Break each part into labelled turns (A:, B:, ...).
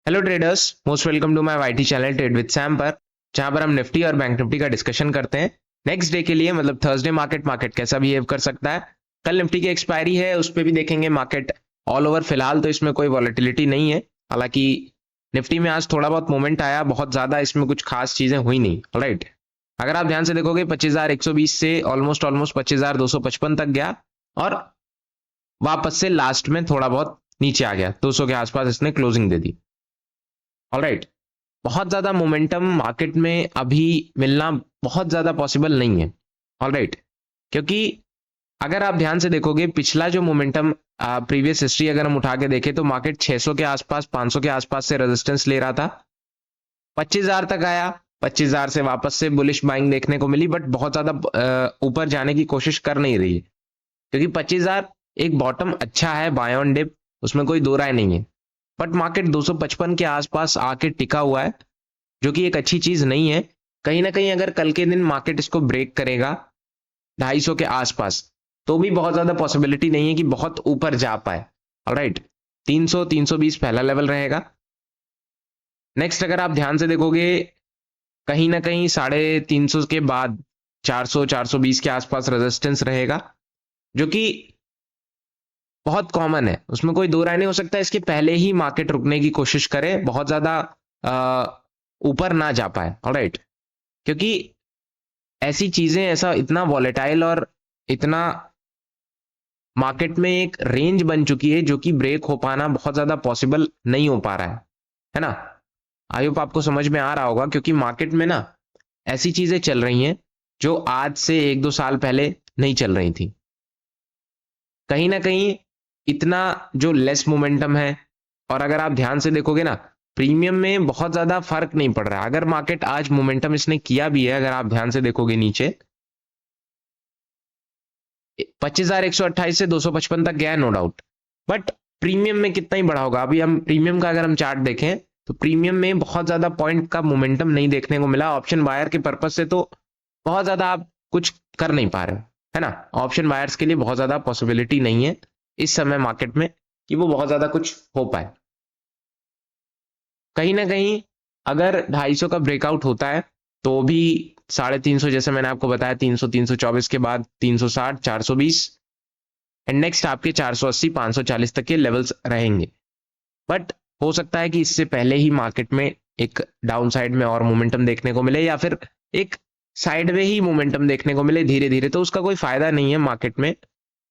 A: Hello traders, most welcome to my YT channel trade with Sam पर, जहां पर हम निफ्टी और बैंक निफ्टी का डिस्कशन करते हैं नेक्स्ट डे के लिए। मतलब थर्सडे मार्केट कैसा बिहेव कर सकता है। कल निफ्टी की एक्सपायरी है, उस पर भी देखेंगे मार्केट ऑल ओवर। फिलहाल तो इसमें कोई वॉलेटिलिटी नहीं है, हालांकि निफ्टी में आज थोड़ा बहुत मोमेंट आया, बहुत ज्यादा इसमें कुछ खास चीजें हुई नहीं। राइट, अगर आप ध्यान से देखोगे 25,120 से ऑलमोस्ट 25,255 तक गया और वापस से लास्ट में थोड़ा बहुत नीचे आ गया, 200 के आसपास इसने क्लोजिंग दे दी। ऑलराइट, बहुत ज्यादा मोमेंटम मार्केट में अभी मिलना बहुत ज्यादा पॉसिबल नहीं है। ऑलराइट, क्योंकि अगर आप ध्यान से देखोगे पिछला जो मोमेंटम प्रीवियस हिस्ट्री अगर हम उठा के देखें तो मार्केट 600 के आसपास 500 के आसपास से रेजिस्टेंस ले रहा था, 25,000 तक आया, 25,000 से वापस से बुलिश बाइंग देखने को मिली, बट बहुत ज्यादा ऊपर जाने की कोशिश कर नहीं रही है, क्योंकि 25,000 एक बॉटम अच्छा है, बाय ऑन डिप, उसमें कोई दो राय नहीं है। बट मार्केट 255 के आसपास आके टिका हुआ है, जो कि एक अच्छी चीज नहीं है। कहीं ना कहीं अगर कल के दिन मार्केट इसको ब्रेक करेगा 250 के आसपास, तो भी बहुत ज्यादा पॉसिबिलिटी नहीं है कि बहुत ऊपर जा पाए। ऑलराइट, 300 320 पहला लेवल रहेगा। नेक्स्ट अगर आप ध्यान से देखोगे कहीं ना कहीं 350 के बाद 400 420 के आसपास रेजिस्टेंस रहेगा, जो कि बहुत कॉमन है, उसमें कोई दो राय नहीं हो सकता। इसके पहले ही मार्केट रुकने की कोशिश करे, बहुत ज्यादा ऊपर ना जा पाए। ऑलराइट, क्योंकि ऐसी चीजें, ऐसा इतना वॉलेटाइल और इतना मार्केट में एक रेंज बन चुकी है जो कि ब्रेक हो पाना बहुत ज्यादा पॉसिबल नहीं हो पा रहा है ना। आई होप आपको समझ में आ रहा होगा, क्योंकि मार्केट में ना ऐसी चीजें चल रही हैं जो आज से 1-2 साल पहले नहीं चल रही थी। कहीं ना कहीं इतना जो लेस मोमेंटम है, और अगर आप ध्यान से देखोगे ना प्रीमियम में बहुत ज्यादा फर्क नहीं पड़ रहा है। अगर मार्केट आज मोमेंटम इसने किया भी है, अगर आप ध्यान से देखोगे नीचे 25,128 से 255 तक गया है, नो डाउट, बट प्रीमियम में कितना ही बढ़ा होगा। अभी हम प्रीमियम का अगर हम चार्ट देखें तो प्रीमियम में बहुत ज्यादा पॉइंट का मोमेंटम नहीं देखने को मिला। ऑप्शन बायर के पर्पज से तो बहुत ज्यादा आप कुछ कर नहीं पा रहे हो, है ना। ऑप्शन बायर्स के लिए बहुत ज्यादा पॉसिबिलिटी नहीं है इस समय मार्केट में कि वो बहुत ज्यादा कुछ हो पाए। कहीं ना कहीं अगर 250 का ब्रेकआउट होता है तो भी 350, जैसे मैंने आपको बताया, 300 324 के बाद 360 420 एंड नेक्स्ट आपके 480 540 तक के लेवल्स रहेंगे। बट हो सकता है कि इससे पहले ही मार्केट में एक डाउन साइड में और मोमेंटम देखने को मिले, या फिर एक साइड में ही मोमेंटम देखने को मिले धीरे धीरे, तो उसका कोई फायदा नहीं है मार्केट में।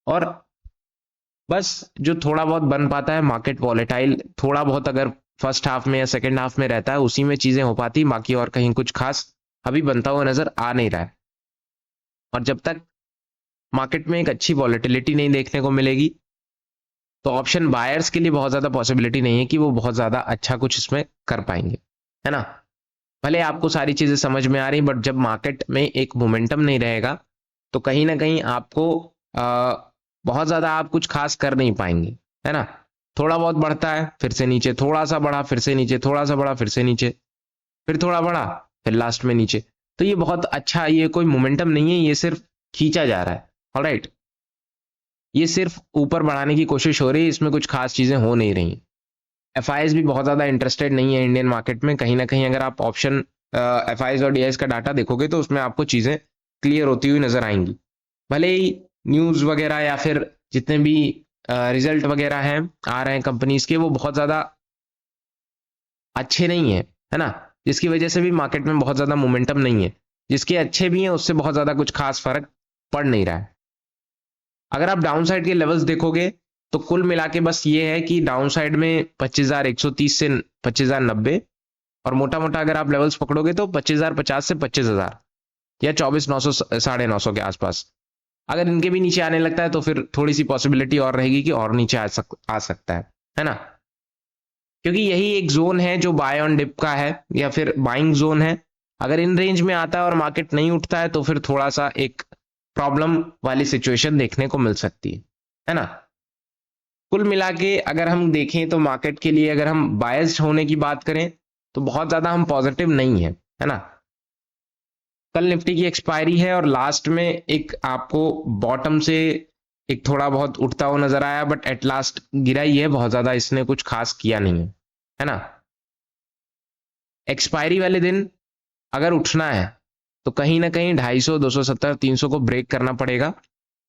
A: और बस जो थोड़ा बहुत बन पाता है मार्केट वॉलेटाइल, थोड़ा बहुत अगर फर्स्ट हाफ में या सेकंड हाफ में रहता है, उसी में चीजें हो पाती, बाकी और कहीं कुछ खास अभी बनता हुआ नजर आ नहीं रहा है। और जब तक मार्केट में एक अच्छी वॉलेटिलिटी नहीं देखने को मिलेगी तो ऑप्शन बायर्स के लिए बहुत ज्यादा पॉसिबिलिटी नहीं है कि वो बहुत ज्यादा अच्छा कुछ इसमें कर पाएंगे, है ना। भले आपको सारी चीजें समझ में आ रही, बट जब मार्केट में एक मोमेंटम नहीं रहेगा तो कहीं ना कहीं आपको बहुत ज्यादा आप कुछ खास कर नहीं पाएंगे, है ना। थोड़ा बहुत बढ़ता है, फिर से नीचे, थोड़ा सा बढ़ा, फिर से नीचे, थोड़ा सा बढ़ा, फिर से नीचे, फिर थोड़ा बढ़ा, फिर लास्ट में नीचे। तो ये बहुत अच्छा, ये कोई मोमेंटम नहीं है, ये सिर्फ खींचा जा रहा है। ऑलराइट, ये सिर्फ ऊपर बढ़ाने की कोशिश हो रही है, इसमें कुछ खास चीजें हो नहीं रही। एफआईएस भी बहुत ज्यादा इंटरेस्टेड नहीं है इंडियन मार्केट में। कहीं ना कहीं अगर आप ऑप्शन एफआईएस और डीआईएस का डाटा देखोगे तो उसमें आपको चीजें क्लियर होती हुई नजर आएंगी। भले ही न्यूज वगैरह या फिर जितने भी रिजल्ट वगैरह हैं आ रहे हैं कंपनीज के, वो बहुत ज्यादा अच्छे नहीं है, है ना, जिसकी वजह से भी मार्केट में बहुत ज्यादा मोमेंटम नहीं है। जिसके अच्छे भी हैं उससे बहुत ज्यादा कुछ खास फर्क पड़ नहीं रहा है। अगर आप डाउन साइड के लेवल्स देखोगे तो कुल मिला के बस ये है कि डाउन साइड में 25,130 से 25,090, और मोटा मोटा अगर आप लेवल्स पकड़ोगे तो 25,050 से 25,000 या 24,900 950 के आसपास। अगर इनके भी नीचे आने लगता है तो फिर थोड़ी सी पॉसिबिलिटी और रहेगी कि और नीचे आ सकता है ना। क्योंकि यही एक जोन है जो बाय ऑन डिप का है या फिर बाइंग जोन है। अगर इन रेंज में आता है और मार्केट नहीं उठता है तो फिर थोड़ा सा एक प्रॉब्लम वाली सिचुएशन देखने को मिल सकती है ना। कुल मिला के अगर हम देखें तो मार्केट के लिए अगर हम बायस्ड होने की बात करें तो बहुत ज्यादा हम पॉजिटिव नहीं है ना। कल निफ्टी की एक्सपायरी है और लास्ट में एक आपको बॉटम से एक थोड़ा बहुत उठता हुआ नजर आया, बट एट लास्ट गिरा ही है, बहुत ज्यादा इसने कुछ खास किया नहीं है ना। एक्सपायरी वाले दिन अगर उठना है तो कहीं ना कहीं 250, 270, 300 को ब्रेक करना पड़ेगा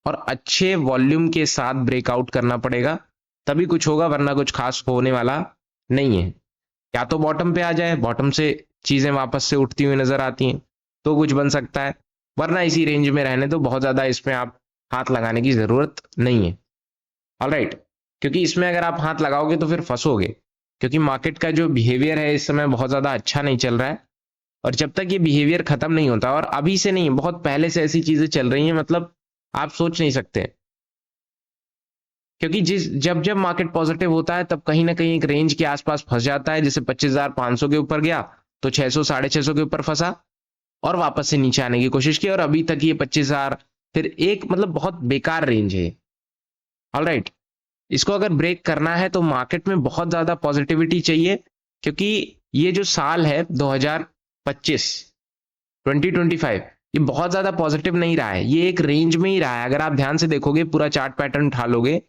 A: और अच्छे वॉल्यूम के साथ ब्रेकआउट करना पड़ेगा, तभी कुछ होगा, वरना कुछ खास होने वाला नहीं है। या तो बॉटम पे आ जाए, बॉटम से चीजें वापस से उठती हुई नजर आती हैं तो कुछ बन सकता है, वरना इसी रेंज में रहने तो बहुत ज्यादा इसमें आप हाथ लगाने की जरूरत नहीं है। ऑलराइट, क्योंकि इसमें अगर आप हाथ लगाओगे तो फिर फंसोगे, क्योंकि मार्केट का जो बिहेवियर है इस समय बहुत ज्यादा अच्छा नहीं चल रहा है, और जब तक ये बिहेवियर खत्म नहीं होता, और अभी से नहीं बहुत पहले से ऐसी चीजें चल रही हैं, मतलब आप सोच नहीं सकते। क्योंकि जब जब मार्केट पॉजिटिव होता है तब कहीं ना कहीं एक रेंज के आसपास फंस जाता है, जैसे 25,500 के ऊपर गया तो 600, 650 के ऊपर फंसा और वापस से नीचे आने की कोशिश की, और अभी तक ये 25,000 फिर एक मतलब बहुत बेकार रेंज है। ऑलराइट, इसको अगर ब्रेक करना है तो मार्केट में बहुत ज्यादा पॉजिटिविटी चाहिए, क्योंकि ये जो साल है 2025 2025 ये बहुत ज्यादा पॉजिटिव नहीं रहा है, ये एक रेंज में ही रहा है। अगर आप ध्यान से देखोगे, पूरा चार्ट पैटर्न उठा लोगे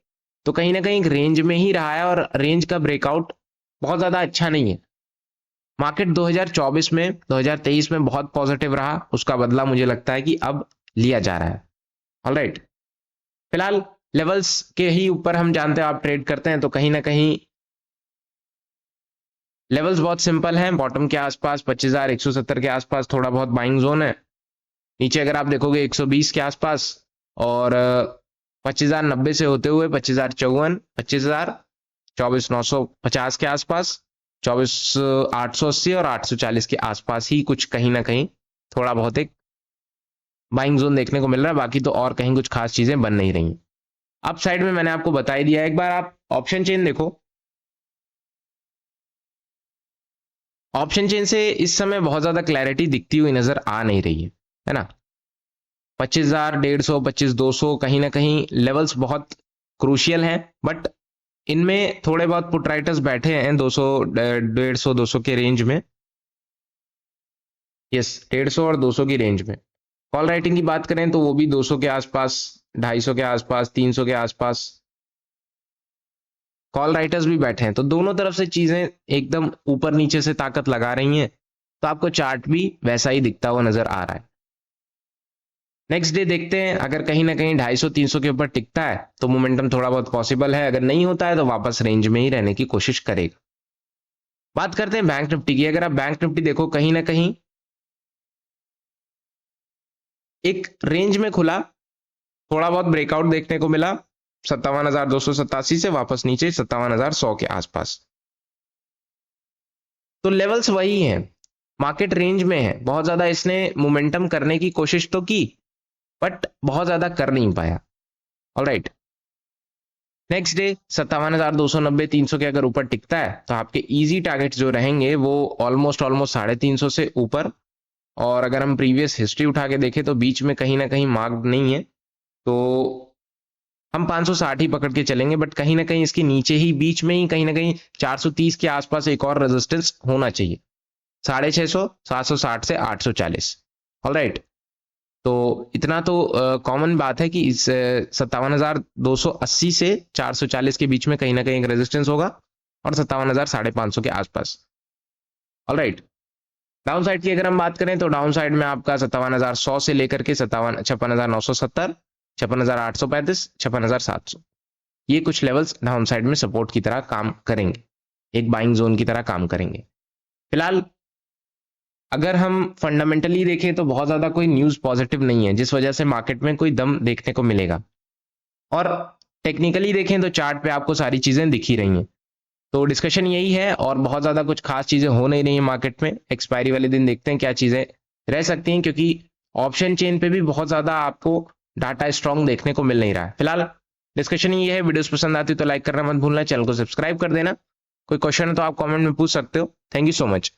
A: तो कहीं ना कहीं एक रेंज में ही रहा है, और रेंज का ब्रेकआउट बहुत ज्यादा अच्छा नहीं है। मार्केट 2024 में 2023 में बहुत पॉजिटिव रहा, उसका बदला मुझे लगता है कि अब लिया जा रहा है। ऑलराइट, फिलहाल लेवल्स के ही ऊपर हम जानते हैं आप ट्रेड करते हैं, तो कहीं ना कहीं लेवल्स बहुत सिंपल हैं। बॉटम के आसपास 25,170 के आसपास थोड़ा बहुत बाइंग जोन है, नीचे अगर आप देखोगे 120 के आसपास, और 25,090 से होते हुए 25,054, 25,000, 24,950 के आसपास, 24,880 और 840 के आसपास ही कुछ कहीं ना कहीं थोड़ा बहुत एक बाइंग जोन देखने को मिल रहा है, बाकी तो और कहीं कुछ खास चीजें बन नहीं रही। अप साइड में मैंने आपको बता ही दिया, एक बार आप ऑप्शन चेन देखो। ऑप्शन चेन से इस समय बहुत ज्यादा क्लैरिटी दिखती हुई नजर आ नहीं रही है ना। 25,000, 150, 25,200 कहीं ना कहीं लेवल्स बहुत क्रूशियल हैं, बट इनमें थोड़े बहुत पुट राइटर्स बैठे हैं 200, 150, 200 के रेंज में। यस, 150 और 200 की रेंज में। कॉल राइटिंग की बात करें तो वो भी 200 के आसपास, 250 के आसपास, 300 के आसपास कॉल राइटर्स भी बैठे हैं, तो दोनों तरफ से चीजें एकदम ऊपर नीचे से ताकत लगा रही हैं, तो आपको चार्ट भी वैसा ही दिखता हुआ नजर आ रहा है। नेक्स्ट डे देखते हैं, अगर कहीं ना कहीं 250, 300 के ऊपर टिकता है तो मोमेंटम थोड़ा बहुत पॉसिबल है, अगर नहीं होता है तो वापस रेंज में ही रहने की कोशिश करेगा। बात करते हैं बैंक निफ्टी की। अगर आप बैंक निफ्टी देखो, कहीं ना कहीं एक रेंज में खुला, थोड़ा बहुत ब्रेकआउट देखने को मिला 57,287 से, वापस नीचे 57,100 के आसपास, तो लेवल्स वही हैं, मार्केट रेंज में है। बहुत ज्यादा इसने मोमेंटम करने की कोशिश तो की, बट बहुत ज्यादा कर नहीं पाया। ऑलराइट, नेक्स्ट डे 57,290, 300 के अगर ऊपर टिकता है तो आपके इजी टारगेट्स जो रहेंगे वो ऑलमोस्ट 350 से ऊपर, और अगर हम प्रीवियस हिस्ट्री उठा के देखें तो बीच में कहीं ना कहीं मार्क नहीं है, तो हम 560 ही पकड़ के चलेंगे, बट कहीं ना कहीं इसके नीचे ही बीच में ही कहीं ना कहीं 430 के आसपास एक और रेजिस्टेंस होना चाहिए, 650, 760 से 840। ऑलराइट, तो इतना तो कॉमन बात है कि इस 57,280 से 440 के बीच में कहीं ना कहीं एक रेजिस्टेंस होगा, और 57,550 के आसपास। ऑलराइट, डाउन साइड की अगर हम बात करें तो डाउन साइड में आपका 57,100 से लेकर के 56,970, 56,835, 56,700, ये कुछ लेवल्स डाउन साइड में सपोर्ट की तरह काम करेंगे, एक बाइंग जोन की तरह काम करेंगे। फिलहाल अगर हम फंडामेंटली देखें तो बहुत ज्यादा कोई न्यूज पॉजिटिव नहीं है, जिस वजह से मार्केट में कोई दम देखने को मिलेगा, और टेक्निकली देखें तो चार्ट पे आपको सारी चीजें दिख ही रही हैं। तो डिस्कशन यही है, और बहुत ज्यादा कुछ खास चीजें हो नहीं रही है मार्केट में। एक्सपायरी वाले दिन देखते हैं क्या चीजें रह सकती हैं, क्योंकि ऑप्शन चेन पे भी बहुत ज्यादा आपको डाटा स्ट्रॉन्ग देखने को मिल नहीं रहा है। फिलहाल डिस्कशन ये है, वीडियोस पसंद आती तो लाइक करना मत भूलना, चैनल को सब्सक्राइब कर देना। कोई क्वेश्चन है तो आप कमेंट में पूछ सकते हो। Thank you so much.